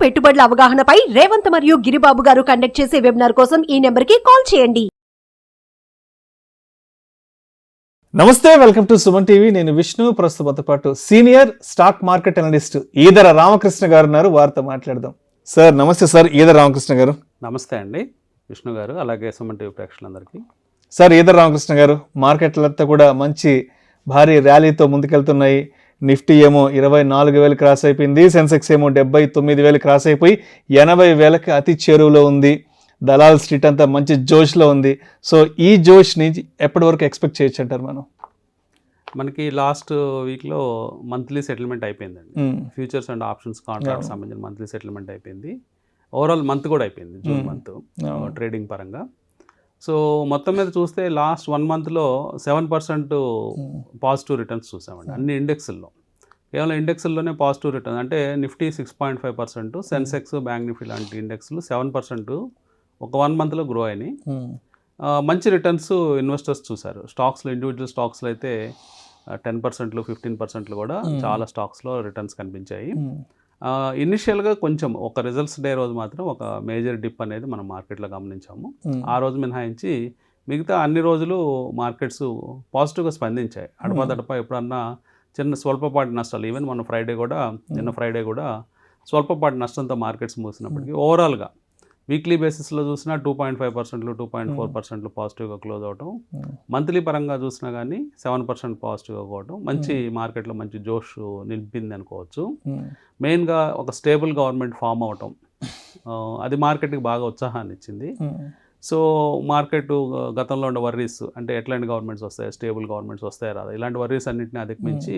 పెట్టుబడుల అవగాహనపై రేవంత్ మరియు గిరిబాబు గారు కండక్ట్ చేసే వెబినార్ కోసం ఈ నెంబర్కి కాల్ చేయండి. నమస్తే, వెల్కమ్ టు సుమన్ టీవీ. నేను విష్ణు. ప్రస్తుతంతో పాటు senior stock market analyst Eedara Ramakrishna గారు ఉన్నారు. వారితో మాట్లాడదాం. సార్ నమస్తే. సార్ ఈదర రామకృష్ణ గారు. నమస్తే అండి విష్ణు గారు, అలాగే సుమన్ టీవీ ప్రేక్షకులందరికీ. సార్ ఈదర రామకృష్ణ గారు, మార్కెట్లంతా కూడా మంచి భారీ ర్యాలీతో ముందుకెళ్తున్నాయి. నిఫ్టీ ఏమో 24,000 క్రాస్ అయిపోయింది. సెన్సెక్స్ ఏమో 79,000 క్రాస్ అయిపోయి 80,000కి అతి చేరువలో ఉంది. దలాల్ స్ట్రీట్ అంతా మంచి జోష్లో ఉంది. సో ఈ జోష్ నుంచి ఎప్పటి వరకు ఎక్స్పెక్ట్ చేయొచ్చు అంటారు మనం? మనకి లాస్ట్ వీక్లో మంత్లీ సెటిల్మెంట్ అయిపోయిందండి. ఫ్యూచర్స్ అండ్ ఆప్షన్స్ కాంట్రాక్ట్ సంబంధించిన మంత్లీ సెటిల్మెంట్ అయిపోయింది. ఓవరాల్ మంత్ కూడా అయిపోయింది, జూన్ మంత్ ట్రేడింగ్ పరంగా. సో మొత్తం మీద చూస్తే లాస్ట్ 1 మంత్లో 7% పాజిటివ్ రిటర్న్స్ చూసామండి అన్ని ఇండెక్స్ల్లో. కేవలం ఇండెక్స్ల్లోనే పాజిటివ్ రిటర్న్ అంటే నిఫ్టీ 6.5%, సెన్సెక్స్, బ్యాంక్ నిఫ్టీ లాంటి ఇండెక్స్లు 7% ఒక 1 మంత్లో గ్రో అయినాయి. మంచి రిటర్న్స్ ఇన్వెస్టర్స్ చూశారు. స్టాక్స్లో, ఇండివిజువల్ స్టాక్స్లో అయితే 10%, 15% కూడా చాలా స్టాక్స్లో రిటర్న్స్ కనిపించాయి. ఇనిషియల్గా కొంచెం ఒక రిజల్ట్స్ డే రోజు మాత్రం ఒక మేజర్ డిప్ అనేది మనం మార్కెట్లో గమనించాము. ఆ రోజు మినహాయించి మిగతా అన్ని రోజులు మార్కెట్స్ పాజిటివ్గా స్పందించాయి. అడపదడప ఎప్పుడన్నా చిన్న స్వల్పపాటి నష్టాలు, ఈవెన్ నిన్న ఫ్రైడే కూడా స్వల్పపాటి నష్టంతో మార్కెట్స్ మూసినప్పటికీ ఓవరాల్గా వీక్లీ బేసిస్లో చూసినా 2.5%, 2.4% పాజిటివ్గా క్లోజ్ అవటం. మంత్లీ పరంగా చూసినా కానీ 7% పాజిటివ్గా పోవటం మంచి మార్కెట్లో మంచి జోష్ నింపింది అనుకోవచ్చు. మెయిన్గా ఒక స్టేబుల్ గవర్నమెంట్ ఫామ్ అవటం అది మార్కెట్కి బాగా ఉత్సాహాన్ని ఇచ్చింది. సో మార్కెట్ గతంలో ఉన్న వర్రీస్, అంటే ఎట్లాంటి గవర్నమెంట్స్ వస్తాయి, స్టేబుల్ గవర్నమెంట్స్ వస్తాయి రాదా, ఇలాంటి వర్రీస్ అన్నింటినీ అధిగమించి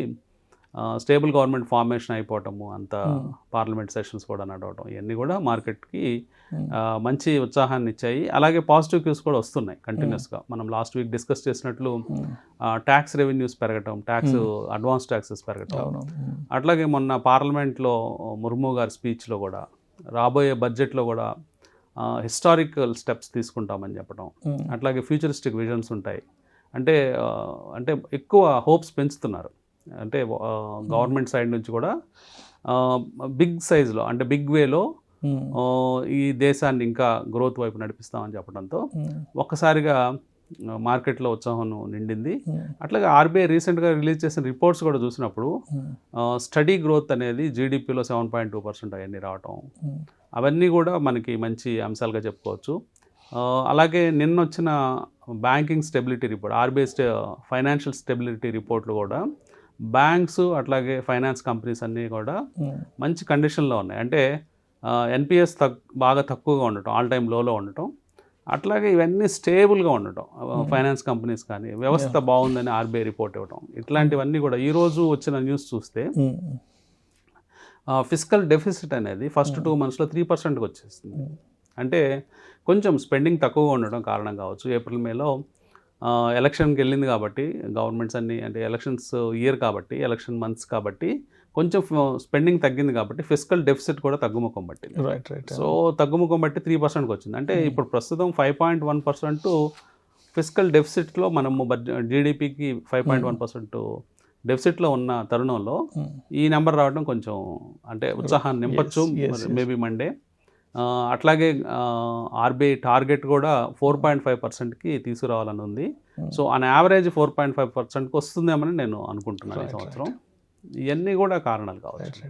స్టేబుల్ గవర్నమెంట్ ఫార్మేషన్ అయిపోవటము, అంత పార్లమెంట్ సెషన్స్ కూడా నడవటం, ఇవన్నీ కూడా మార్కెట్కి మంచి ఉత్సాహాన్ని ఇచ్చాయి. అలాగే పాజిటివ్ క్యూస్ కూడా వస్తున్నాయి కంటిన్యూస్గా. మనం లాస్ట్ వీక్ డిస్కస్ చేసినట్లు ట్యాక్స్ రెవెన్యూస్ పెరగటం, అడ్వాన్స్ ట్యాక్సెస్ పెరగటం, అట్లాగే మొన్న పార్లమెంట్లో ముర్ము గారి స్పీచ్లో కూడా రాబోయే బడ్జెట్లో కూడా హిస్టారికల్ స్టెప్స్ తీసుకుంటామని చెప్పడం, అట్లాగే ఫ్యూచరిస్టిక్ విజన్స్ ఉంటాయి. అంటే ఎక్కువ హోప్స్ పెంచుతున్నారు. అంటే గవర్నమెంట్ సైడ్ నుంచి కూడా బిగ్ సైజ్లో, అంటే బిగ్ వేలో ఈ దేశాన్ని ఇంకా గ్రోత్ వైపు నడిపిస్తామని చెప్పడంతో ఒక్కసారిగా మార్కెట్లో ఉత్సాహం నిండింది. అట్లాగే ఆర్బీఐ రీసెంట్గా రిలీజ్ చేసిన రిపోర్ట్స్ కూడా చూసినప్పుడు స్టడీ గ్రోత్ అనేది జీడిపిలో 7.2% అవన్నీ రావటం, అవన్నీ కూడా మనకి మంచి అంశాలుగా చెప్పుకోవచ్చు. అలాగే నిన్న వచ్చిన banking stability report, RBI financial stability రిపోర్ట్లు కూడా బ్యాంక్స్ అట్లాగే ఫైనాన్స్ కంపెనీస్ అన్నీ కూడా మంచి కండిషన్లో ఉన్నాయి. అంటే ఎన్పిఎస్ బాగా తక్కువగా ఉండటం, ఆల్ టైమ్ లోలో ఉండటం, అట్లాగే ఇవన్నీ స్టేబుల్గా ఉండటం, ఫైనాన్స్ కంపెనీస్ కానీ వ్యవస్థ బాగుందని ఆర్బీఐ రిపోర్ట్ ఇవ్వటం, ఇట్లాంటివన్నీ కూడా ఈరోజు వచ్చిన న్యూస్ చూస్తే ఫిస్కల్ డెఫిసిట్ అనేది ఫస్ట్ 2 monthsలో 3%కి వచ్చేస్తుంది. అంటే కొంచెం స్పెండింగ్ తక్కువగా ఉండడం కారణం కావచ్చు. ఏప్రిల్ మేలో ఎలక్షన్కి వెళ్ళింది కాబట్టి గవర్నమెంట్స్ అన్నీ, అంటే ఎలక్షన్స్ ఇయర్ కాబట్టి, ఎలక్షన్ మంత్స్ కాబట్టి కొంచెం స్పెండింగ్ తగ్గింది కాబట్టి ఫిస్కల్ డెఫిసిట్ కూడా తగ్గుముఖం పట్టింది. సో తగ్గుముఖం బట్టి 3%కి వచ్చింది. అంటే ఇప్పుడు ప్రస్తుతం 5.1% ఫిస్కల్ డెఫిసిట్లో మనము జీడిపికి 5.1% డెఫిసిట్లో ఉన్న తరుణంలో ఈ నెంబర్ రావడం కొంచెం అంటే ఉత్సాహాన్ని నింపచ్చు మేబీ మండే. అట్లాగే ఆర్బీఐ టార్గెట్ కూడా 4.5%కి తీసుకురావాలని ఉంది. సో ఆన్ యావరేజ్ 4.5%కి వస్తుందేమని నేను అనుకుంటున్నాను ఈ సంవత్సరం. ఇవన్నీ కూడా కారణాలు కావచ్చు.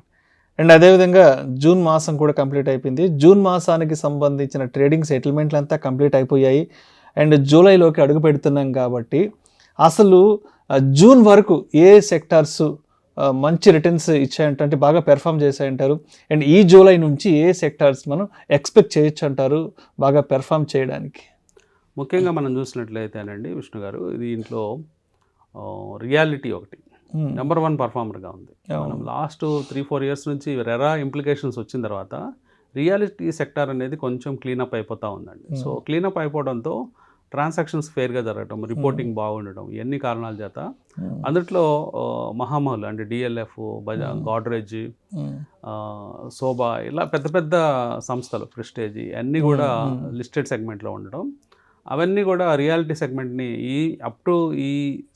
అండ్ అదేవిధంగా జూన్ మాసం కూడా కంప్లీట్ అయిపోయింది. జూన్ మాసానికి సంబంధించిన ట్రేడింగ్ సెటిల్మెంట్లు అంతా కంప్లీట్ అయిపోయాయి. అండ్ జూలైలోకి అడుగు పెడుతున్నాం కాబట్టి అసలు జూన్ వరకు ఏ సెక్టార్స్ మంచి రిటర్న్స్ ఇచ్చాయంట, అంటే బాగా పెర్ఫామ్ చేశాయంటారు? అండ్ ఈ జూలై నుంచి ఏ సెక్టార్స్ మనం ఎక్స్పెక్ట్ చేయొచ్చు అంటారు బాగా పెర్ఫామ్ చేయడానికి? ముఖ్యంగా మనం చూసినట్లయితేనండి విష్ణు గారు, దీంట్లో రియాలిటీ ఒకటి నెంబర్ 1 పర్ఫార్మర్గా ఉంది. మనం లాస్ట్ 3-4 years నుంచి రెరా ఇంప్లికేషన్స్ వచ్చిన తర్వాత రియాలిటీ సెక్టార్ అనేది కొంచెం క్లీనప్ అయిపోతూ ఉందండి. సో క్లీనప్ అయిపోవడంతో ట్రాన్సాక్షన్స్ ఫెయిర్గా జరగటం, రిపోర్టింగ్ బాగుండటం, ఇవన్నీ కారణాల చేత అందుట్లో మహామహులు అంటే డిఎల్ఎఫ్, గోడ్రేజ్, శోభా, ఇలా పెద్ద పెద్ద సంస్థలు, ప్రెస్టేజ్, అన్నీ కూడా లిస్టెడ్ సెగ్మెంట్లో ఉండడం, అవన్నీ కూడా రియాలిటీ సెగ్మెంట్ని అప్ టు ఈ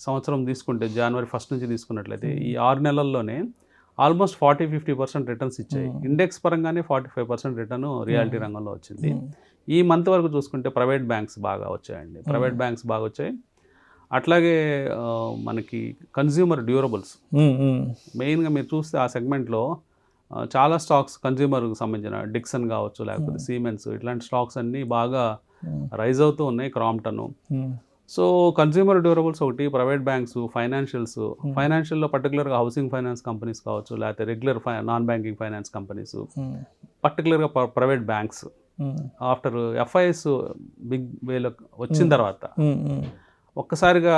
సంవత్సరం తీసుకుంటే జనవరి 1 నుంచి తీసుకున్నట్లయితే ఈ 6 నెలల్లోనే ఆల్మోస్ట్ 40-50% రిటర్న్స్ ఇచ్చాయి. ఇండెక్స్ పరంగానే 45% రిటర్న్ రియాలిటీ రంగంలో వచ్చింది. ఈ మంత్ వరకు చూసుకుంటే ప్రైవేట్ బ్యాంక్స్ బాగా వచ్చాయండి. ప్రైవేట్ బ్యాంక్స్ బాగా వచ్చాయి. అట్లాగే మనకి కన్జ్యూమర్ డ్యూరబుల్స్ మెయిన్గా మీరు చూస్తే ఆ సెగ్మెంట్లో చాలా స్టాక్స్ కన్జ్యూమర్కి సంబంధించిన డిక్సన్ కావచ్చు, లేకపోతే సీమెన్స్, ఇట్లాంటి స్టాక్స్ అన్నీ బాగా రైజ్ అవుతూ ఉన్నాయి. క్రాంప్టన్. సో కన్జ్యూమర్ డ్యూరబుల్స్ ఒకటి, ప్రైవేట్ బ్యాంక్స్, ఫైనాన్షియల్లో పర్టికులర్గా హౌసింగ్ ఫైనాన్స్ కంపెనీస్ కావచ్చు, లేకపోతే regular non banking finance companies, పర్టికులర్గా private banks after FIs big వేలో వచ్చిన తర్వాత ఒక్కసారిగా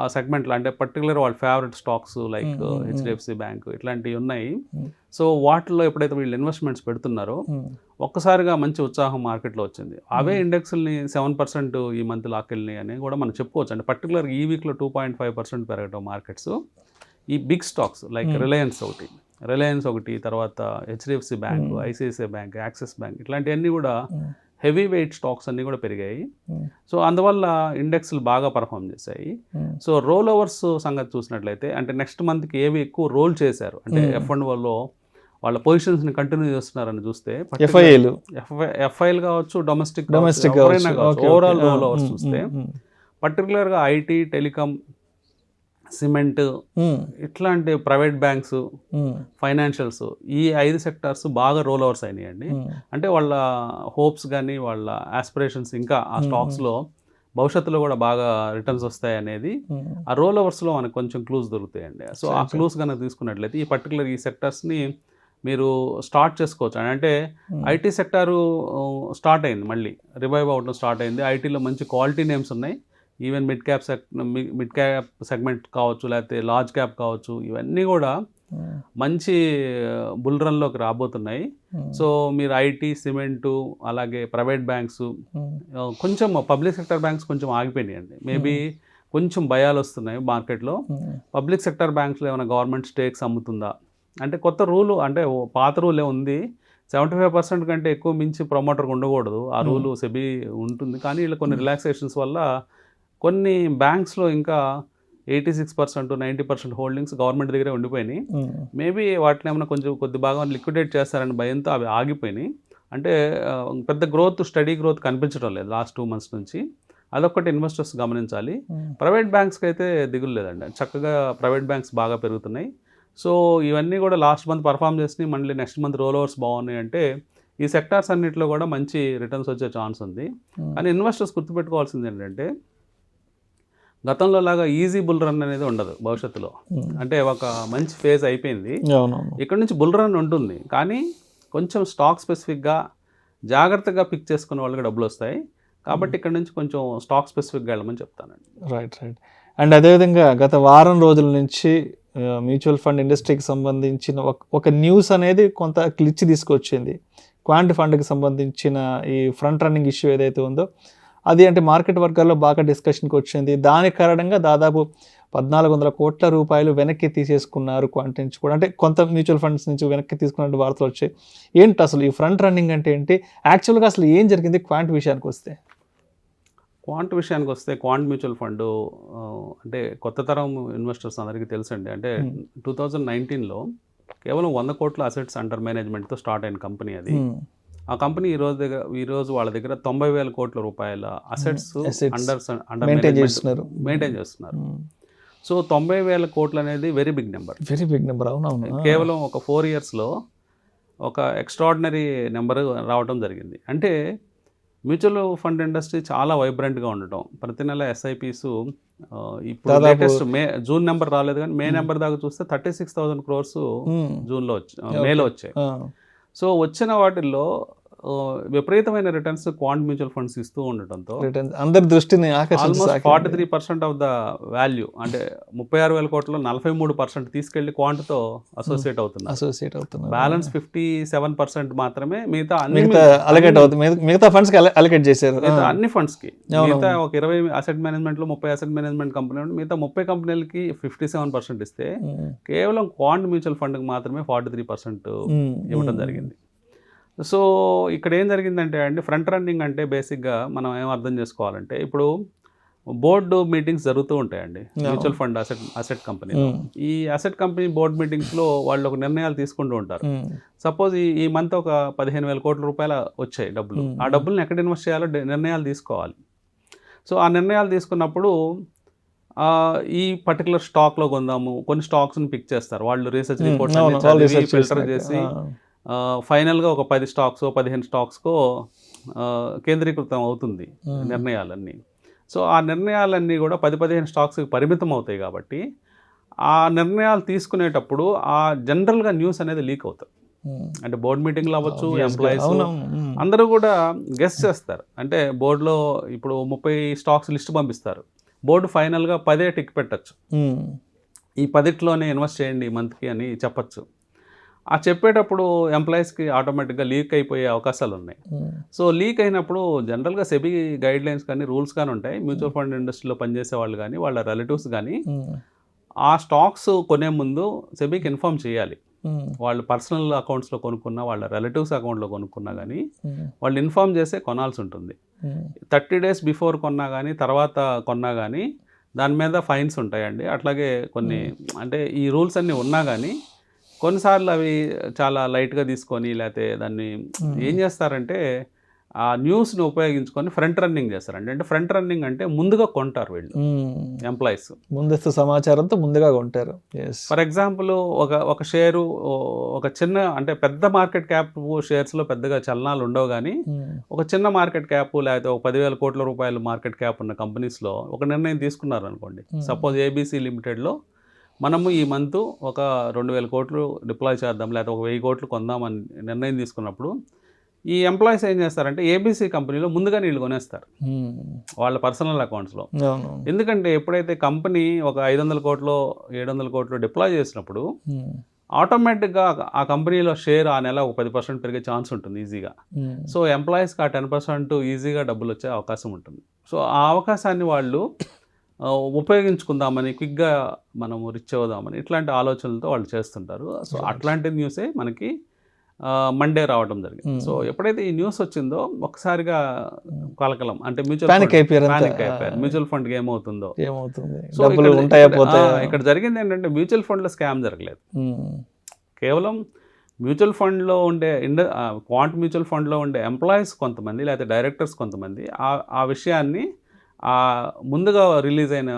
ఆ సెగ్మెంట్లో అంటే పర్టికులర్ వాళ్ళ favourite stocks like HDFC bank ఇట్లాంటివి ఉన్నాయి. సో వాటిల్లో ఎప్పుడైతే వీళ్ళు ఇన్వెస్ట్మెంట్స్ పెడుతున్నారో ఒక్కసారిగా మంచి ఉత్సాహం మార్కెట్లో వచ్చింది. అవే ఇండెక్స్ని 7% ఈ మంత్ లాకెళ్ళినాయి అని కూడా మనం చెప్పుకోవచ్చు. అంటే పర్టికులర్ ఈ వీక్లో 2.5% పెరగటం మార్కెట్స్. ఈ బిగ్ స్టాక్స్ లైక్ రిలయన్స్ ఒకటి, తర్వాత HDFC bank, ICICI bank, axis bank, ఇట్లాంటివన్నీ కూడా హెవీ వెయిట్ స్టాక్స్ అన్నీ కూడా పెరిగాయి. సో అందువల్ల ఇండెక్స్లు బాగా పర్ఫామ్ చేశాయి. సో రోల్ ఓవర్స్ సంగతి చూసినట్లయితే అంటే నెక్స్ట్ మంత్కి ఏవి ఎక్కువ రోల్ చేశారు అంటే F&Oలో వాళ్ళ పొజిషన్స్ని కంటిన్యూ చేస్తున్నారని చూస్తే ఎఫ్ఐలు కావచ్చు, డొమెస్టిక్ ఓవరాల్ రోల్ ఓవర్స్ చూస్తే పర్టికులర్గా ఐటీ, టెలికాం, సిమెంట్, ఇట్లాంటి ప్రైవేట్ బ్యాంక్స్, ఫైనాన్షియల్స్, ఈ 5 సెక్టార్స్ బాగా రోల్ ఓవర్స్ అయినాయండి. అంటే వాళ్ళ హోప్స్ కానీ వాళ్ళ ఆస్పిరేషన్స్ ఇంకా ఆ స్టాక్స్లో భవిష్యత్తులో కూడా బాగా రిటర్న్స్ వస్తాయి అనేది ఆ రోల్ ఓవర్స్లో మనకు కొంచెం క్లూస్ దొరుకుతాయండి. సో ఆ క్లూస్ కనుక తీసుకున్నట్లయితే ఈ పర్టికులర్ ఈ సెక్టార్స్ని మీరు స్టార్ట్ చేసుకోవచ్చు. అంటే ఐటీ సెక్టారు స్టార్ట్ అయింది, మళ్ళీ రివైవ్ అవడం స్టార్ట్ అయింది. ఐటీలో మంచి క్వాలిటీ నేమ్స్ ఉన్నాయి. ఈవెన్ మిడ్ క్యాప్ సెగ్మెంట్ కావచ్చు, లేకపోతే లార్జ్ క్యాప్ కావచ్చు, ఇవన్నీ కూడా మంచి బుల్ రన్లోకి రాబోతున్నాయి. సో మీరు ఐటీ, సిమెంటు, అలాగే ప్రైవేట్ బ్యాంక్స్, కొంచెం పబ్లిక్ సెక్టర్ బ్యాంక్స్ కొంచెం ఆగిపోయినాయండి. మేబీ కొంచెం భయాలు వస్తున్నాయి మార్కెట్లో. పబ్లిక్ సెక్టర్ బ్యాంక్స్లో ఏమైనా గవర్నమెంట్ స్టేక్స్ అమ్ముతుందా అంటే కొత్త రూలు, అంటే పాత రూలే ఉంది, 75% కంటే ఎక్కువ మించి ప్రమోటర్కి ఉండకూడదు. ఆ రూలు సెబీ ఉంటుంది. కానీ ఇలా కొన్ని రిలాక్సేషన్స్ వల్ల కొన్ని బ్యాంక్స్లో ఇంకా 86%, 90% హోల్డింగ్స్ గవర్నమెంట్ దగ్గరే ఉండిపోయినాయి. మేబీ వాటిని ఏమైనా కొద్ది భాగం లిక్విడేట్ చేస్తారని భయంతో అవి ఆగిపోయినాయి. అంటే పెద్ద స్టడీ గ్రోత్ కనిపించడం లేదు లాస్ట్ 2 months నుంచి. అదొక్కటి ఇన్వెస్టర్స్ గమనించాలి. ప్రైవేట్ బ్యాంక్స్కి అయితే దిగులు లేదండి, చక్కగా ప్రైవేట్ బ్యాంక్స్ బాగా పెరుగుతున్నాయి. సో ఇవన్నీ కూడా లాస్ట్ మంత్ పర్ఫామ్ చేసినాయి, మళ్ళీ నెక్స్ట్ మంత్ రోల్ ఓవర్స్ బాగున్నాయి. అంటే ఈ సెక్టార్స్ అన్నింటిలో కూడా మంచి రిటర్న్స్ వచ్చే ఛాన్స్ ఉంది. కానీ ఇన్వెస్టర్స్ గుర్తుపెట్టుకోవాల్సింది ఏంటంటే గతంలో లాగా ఈజీ బుల్ రన్ అనేది ఉండదు భవిష్యత్తులో. అంటే ఒక మంచి ఫేజ్ అయిపోయింది, ఇక్కడ నుంచి బుల్ రన్ ఉంటుంది. కానీ కొంచెం స్టాక్ స్పెసిఫిక్గా జాగ్రత్తగా పిక్ చేసుకునే వాళ్ళకి డబ్బులు వస్తాయి. కాబట్టి ఇక్కడ నుంచి కొంచెం స్టాక్ స్పెసిఫిక్గా వెళ్ళమని చెప్తానండి. రైట్. అండ్ అదేవిధంగా గత వారం రోజుల నుంచి మ్యూచువల్ ఫండ్ ఇండస్ట్రీకి సంబంధించిన ఒక న్యూస్ అనేది కొంత క్లిచ్ తీసుకొచ్చింది. క్వాంట్ ఫండ్కి సంబంధించిన ఈ ఫ్రంట్ రన్నింగ్ ఇష్యూ ఏదైతే ఉందో అది అంటే మార్కెట్ వర్గాల్లో బాగా డిస్కషన్కి వచ్చింది. దాని కారణంగా దాదాపు 1,400 కోట్ల రూపాయలు వెనక్కి తీసేసుకున్నారు క్వాంట్ నుంచి కూడా. అంటే కొంత మ్యూచువల్ ఫండ్స్ నుంచి వెనక్కి తీసుకున్నట్టు వార్తలు వచ్చాయి. ఏంటి అసలు ఈ ఫ్రంట్ రన్నింగ్ అంటే ఏంటి, యాక్చువల్గా అసలు ఏం జరిగింది క్వాంట్ విషయానికి వస్తే? క్వాంట్ మ్యూచువల్ ఫండ్ అంటే కొత్త తరం ఇన్వెస్టర్స్ అందరికీ తెలుసండి. అంటే 2019లో కేవలం 100 కోట్ల అసెట్స్ అండర్ మేనేజ్మెంట్తో స్టార్ట్ అయిన కంపెనీ అది. ఆ కంపెనీ ఈరోజు వాళ్ళ దగ్గర 90,000 కోట్ల రూపాయల అసెట్స్ అండర్ మెయింటైన్ చేస్తున్నారు. సో 90,000 కోట్లు అనేది వెరీ బిగ్ నెంబర్. అవునవును. కేవలం ఒక 4 yearsలో ఒక ఎక్స్ట్రాడినరీ నెంబర్ రావడం జరిగింది. అంటే మ్యూచువల్ ఫండ్ ఇండస్ట్రీ చాలా వైబ్రెంట్గా ఉండటం, ప్రతి నెల ఎస్ఐపిస్ ఇప్పుడు లేటెస్ట్ జూన్ నెంబర్ రాలేదు కానీ మే నెంబర్ దాకా చూస్తే 36,000 crores మేలో వచ్చాయి. సో వచ్చిన వాటిల్లో విపరీతమైన రిటర్న్స్ క్వాంట్ మ్యూచువల్ ఫండ్స్ ఇస్తూ ఉండటంతో అందరి దృష్టిని ఆల్మోస్ట్ 43% ఆఫ్ ద వాల్యూ అంటే 36,000 కోట్లలో 43% తీసుకెళ్లి క్వాంట్తో అసోసియేట్ అవుతున్నారు. బ్యాలెన్స్ 57% మాత్రమే మిగతా ఫండ్స్ అలొకేట్ చేశారు. అన్ని ఫండ్స్ కి మిగతా ఒక 20 అసెట్ మేనేజ్మెంట్ లో 30 అసెట్ మేనేజ్మెంట్ కంపెనీ మిగతా 30 కంపెనీలకి 57% ఇస్తే కేవలం క్వాంట్ మ్యూచువల్ ఫండ్ కి మాత్రమే 43% ఇవ్వడం జరిగింది. సో ఇక్కడ ఏం జరిగిందంటే అండి, ఫ్రంట్ రన్నింగ్ అంటే బేసిక్గా మనం ఏం అర్థం చేసుకోవాలంటే ఇప్పుడు బోర్డు మీటింగ్స్ జరుగుతూ ఉంటాయండి మ్యూచువల్ ఫండ్ అసెట్ కంపెనీ. ఈ అసెట్ కంపెనీ బోర్డు మీటింగ్స్లో వాళ్ళు ఒక నిర్ణయాలు తీసుకుంటూ ఉంటారు. సపోజ్ ఈ మంత్ ఒక 15,000 కోట్ల రూపాయలు వచ్చాయి డబ్బులు, ఆ డబ్బుల్ని ఎక్కడ ఇన్వెస్ట్ చేయాలో నిర్ణయాలు తీసుకోవాలి. సో ఆ నిర్ణయాలు తీసుకున్నప్పుడు ఈ పర్టికులర్ స్టాక్లో కొందాము, కొన్ని స్టాక్స్ని పిక్ చేస్తారు వాళ్ళు, రీసెర్చ్ రిపోర్ట్స్ ఫిల్టర్ చేసి ఫైనల్గా ఒక 10 స్టాక్స్ 15 స్టాక్స్కో కేంద్రీకృతం అవుతుంది నిర్ణయాలన్నీ. సో ఆ నిర్ణయాలన్నీ కూడా 10-15 స్టాక్స్కి పరిమితం అవుతాయి కాబట్టి ఆ నిర్ణయాలు తీసుకునేటప్పుడు ఆ జనరల్గా న్యూస్ అనేది లీక్ అవుతుంది. అంటే బోర్డు మీటింగ్లో అవ్వచ్చు, ఎంప్లాయీస్ అందరూ కూడా గెస్ చేస్తారు. అంటే బోర్డులో ఇప్పుడు 30 స్టాక్స్ లిస్ట్ పంపిస్తారు, బోర్డు ఫైనల్గా 10 టిక్ పెట్టచ్చు, ఈ 10లోనే ఇన్వెస్ట్ చేయండి మంత్కి అని చెప్పచ్చు. ఆ చెప్పేటప్పుడు ఎంప్లాయీస్కి ఆటోమేటిక్గా లీక్ అయిపోయే అవకాశాలు ఉన్నాయి. సో లీక్ అయినప్పుడు జనరల్గా సెబీ గైడ్ లైన్స్ కానీ రూల్స్ కానీ ఉంటాయి. మ్యూచువల్ ఫండ్ ఇండస్ట్రీలో పనిచేసే వాళ్ళు కానీ వాళ్ళ రిలేటివ్స్ కానీ ఆ స్టాక్స్ కొనే ముందు సెబీకి ఇన్ఫార్మ్ చేయాలి. వాళ్ళు పర్సనల్ అకౌంట్స్లో కొనుక్కున్నా, వాళ్ళ రిలేటివ్స్ అకౌంట్లో కొనుక్కున్నా కానీ వాళ్ళు ఇన్ఫార్మ్ చేసే కొనాల్సి ఉంటుంది. 30 days బిఫోర్ కొన్నా కానీ తర్వాత కొన్నా కానీ దాని మీద ఫైన్స్ ఉంటాయండి. అట్లాగే కొన్ని అంటే ఈ రూల్స్ అన్నీ ఉన్నా కానీ కొన్నిసార్లు అవి చాలా లైట్గా తీసుకొని లేకపోతే దాన్ని ఏం చేస్తారంటే ఆ న్యూస్ని ఉపయోగించుకొని ఫ్రంట్ రన్నింగ్ చేస్తారండి. అంటే ఫ్రంట్ రన్నింగ్ అంటే ముందుగా కొంటారు వీళ్ళు ఎంప్లాయీస్, ముందస్తు సమాచారంతో ముందుగా కొంటారు. ఫర్ ఎగ్జాంపుల్ ఒక షేరు ఒక చిన్న అంటే పెద్ద మార్కెట్ క్యాప్ షేర్స్లో పెద్దగా చలనాలు ఉండవు కానీ ఒక చిన్న మార్కెట్ క్యాప్ లేకపోతే ఒక 10,000 కోట్ల రూపాయలు మార్కెట్ క్యాప్ ఉన్న కంపెనీస్లో ఒక నిర్ణయం తీసుకున్నారు అనుకోండి. సపోజ్ ఏబీసీ లిమిటెడ్లో మనము ఈ మంత్ ఒక 2,000 కోట్లు డిప్లాయ్ చేద్దాం లేకపోతే ఒక 1,000 కోట్లు కొందామని నిర్ణయం తీసుకున్నప్పుడు ఈ ఎంప్లాయీస్ ఏం చేస్తారంటే ఏబీసీ కంపెనీలో ముందుగా నీళ్ళు కొనేస్తారు వాళ్ళ పర్సనల్ అకౌంట్స్లో. ఎందుకంటే ఎప్పుడైతే కంపెనీ ఒక 500 కోట్లు 700 కోట్లు డిప్లాయ్ చేసినప్పుడు ఆటోమేటిక్గా ఆ కంపెనీలో షేర్ ఆ నెల ఒక 10% పెరిగే ఛాన్స్ ఉంటుంది ఈజీగా. సో ఎంప్లాయీస్కి ఆ 10% ఈజీగా డబ్బులు వచ్చే అవకాశం ఉంటుంది. సో ఆ అవకాశాన్ని వాళ్ళు ఉపయోగించుకుందామని, క్విక్గా మనము రిచ్ అవుదామని ఇట్లాంటి ఆలోచనలతో వాళ్ళు చేస్తుంటారు. సో అట్లాంటి న్యూసే మనకి మండే రావడం జరిగింది. సో ఎప్పుడైతే ఈ న్యూస్ వచ్చిందో ఒకసారిగా కలకలం, అంటే మ్యూచువల్ ఫండ్కి ఏమవుతుందో. సో ఇక్కడ జరిగింది ఏంటంటే మ్యూచువల్ ఫండ్లో స్కామ్ జరగలేదు. కేవలం మ్యూచువల్ ఫండ్లో ఉండే క్వాంట్ మ్యూచువల్ ఫండ్లో ఉండే ఎంప్లాయీస్ కొంతమంది లేకపోతే డైరెక్టర్స్ కొంతమంది ఆ విషయాన్ని ముందుగా రిలీజ్ అయిన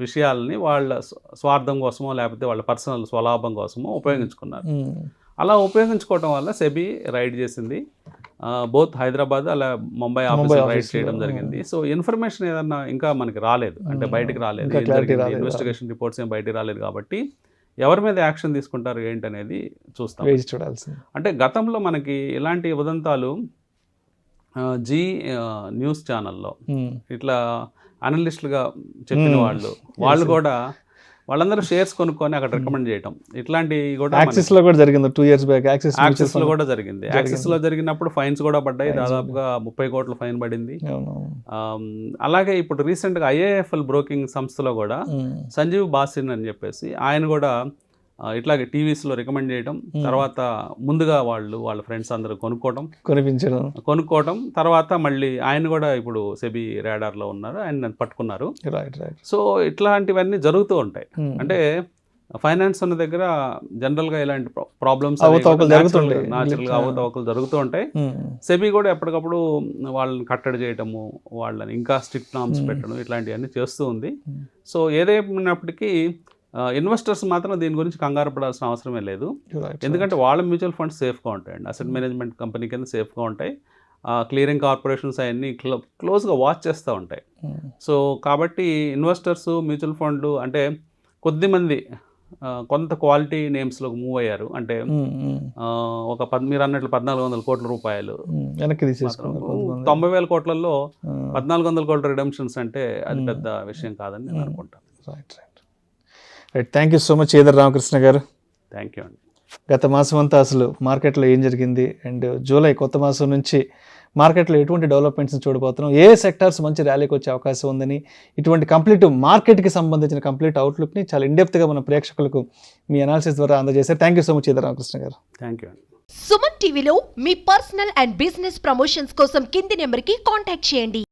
విషయాలని వాళ్ళ స్వార్థం కోసమో లేకపోతే వాళ్ళ పర్సనల్ స్వలాభం కోసమో ఉపయోగించుకున్నారు. అలా ఉపయోగించుకోవడం వల్ల సెబీ రైడ్ చేసింది. బోత్ హైదరాబాద్ అలా ముంబై ఆఫీస్ రైడ్ చేయడం జరిగింది. సో ఇన్ఫర్మేషన్ ఏదన్నా ఇంకా మనకి రాలేదు, అంటే బయటికి రాలేదు, ఇన్వెస్టిగేషన్ రిపోర్ట్స్ ఏం బయటికి రాలేదు కాబట్టి ఎవరి మీద యాక్షన్ తీసుకుంటారు ఏంటనేది చూస్తాం. అంటే గతంలో మనకి ఇలాంటి ఉదంతాలు జీ న్యూస్ ఛానల్లో ఇట్లా అనలిస్టులుగా చెప్పిన వాళ్ళు కూడా వాళ్ళందరూ షేర్స్ కొనుక్కొని అక్కడ రికమెండ్ చేయటం ఇట్లాంటివి కూడా యాక్సిస్లో కూడా జరిగింది 2 years బ్యాక్. యాక్సిస్లో కూడా జరిగింది. యాక్సిస్లో జరిగినప్పుడు ఫైన్స్ కూడా పడ్డాయి, దాదాపుగా 30 కోట్ల ఫైన్ పడింది. అలాగే ఇప్పుడు రీసెంట్గా ఐఏఎఫ్ఎల్ బ్రోకింగ్ సంస్థలో కూడా సంజీవ్ బాసిన్ అని చెప్పేసి ఆయన కూడా ఇట్లాగే టీవీస్లో రికమెండ్ చేయడం, తర్వాత ముందుగా వాళ్ళ ఫ్రెండ్స్ అందరూ కొనుక్కోవడం, తర్వాత మళ్ళీ ఆయన కూడా ఇప్పుడు సెబీ రాడార్లో ఉన్నారు, ఆయన పట్టుకున్నారు. సో ఇట్లాంటివన్నీ జరుగుతూ ఉంటాయి. అంటే ఫైనాన్స్ ఉన్న దగ్గర జనరల్గా ఇలాంటి ప్రాబ్లమ్స్ న్యాచురల్గా అవకతవకలు జరుగుతూ ఉంటాయి. సెబీ కూడా ఎప్పటికప్పుడు వాళ్ళని కట్టడి చేయటము, వాళ్ళని ఇంకా స్ట్రిక్ట్ నామ్స్ పెట్టడం ఇట్లాంటివన్నీ చేస్తూ ఉంది. సో ఏదైనప్పటికీ ఇన్వెస్టర్స్ మాత్రం దీని గురించి కంగారు పడాల్సిన అవసరమే లేదు. ఎందుకంటే వాళ్ళ మ్యూచువల్ ఫండ్స్ సేఫ్గా ఉంటాయండి, అసెట్ మేనేజ్మెంట్ కంపెనీ కింద సేఫ్గా ఉంటాయి. క్లియరింగ్ కార్పొరేషన్స్ అవన్నీ క్లోజ్గా వాచ్ చేస్తూ ఉంటాయి. సో కాబట్టి ఇన్వెస్టర్స్ మ్యూచువల్ ఫండ్లు అంటే కొద్దిమంది కొంత క్వాలిటీ నేమ్స్లోకి మూవ్ అయ్యారు. అంటే మీరు అన్నట్లు 1,400 కోట్ల రూపాయలు 90,000 కోట్లలో 1,400 కోట్ల రిడమ్షన్స్ అంటే అది పెద్ద విషయం కాదని నేను అనుకుంటాను. Right, thank you so much Eedara Ramakrishna గారు. థ్యాంక్ యూ అండి. గత మాసం అంతా అసలు మార్కెట్లో ఏం జరిగింది అండ్ జూలై కొత్త మాసం నుంచి మార్కెట్లో ఎటువంటి డెవలప్మెంట్స్ని చూడబోతున్నాం, ఏ సెక్టార్స్ మంచి ర్యాలీకి వచ్చే అవకాశం ఉందని, ఇటువంటి కంప్లీట్ మార్కెట్కి సంబంధించిన కంప్లీట్ అవుట్లుక్ని చాలా ఇండెప్త్గా మన ప్రేక్షకులకు మీ అనాలిసిస్ ద్వారా అందజేశారు. Thank you so much Eedara Ramakrishna గారు. థ్యాంక్ యూ అండి. సుమన్ టీవీలో మీ పర్సనల్ అండ్ బిజినెస్ ప్రమోషన్స్ కోసం కింది నెంబర్కి కాంటాక్ట్ చేయండి.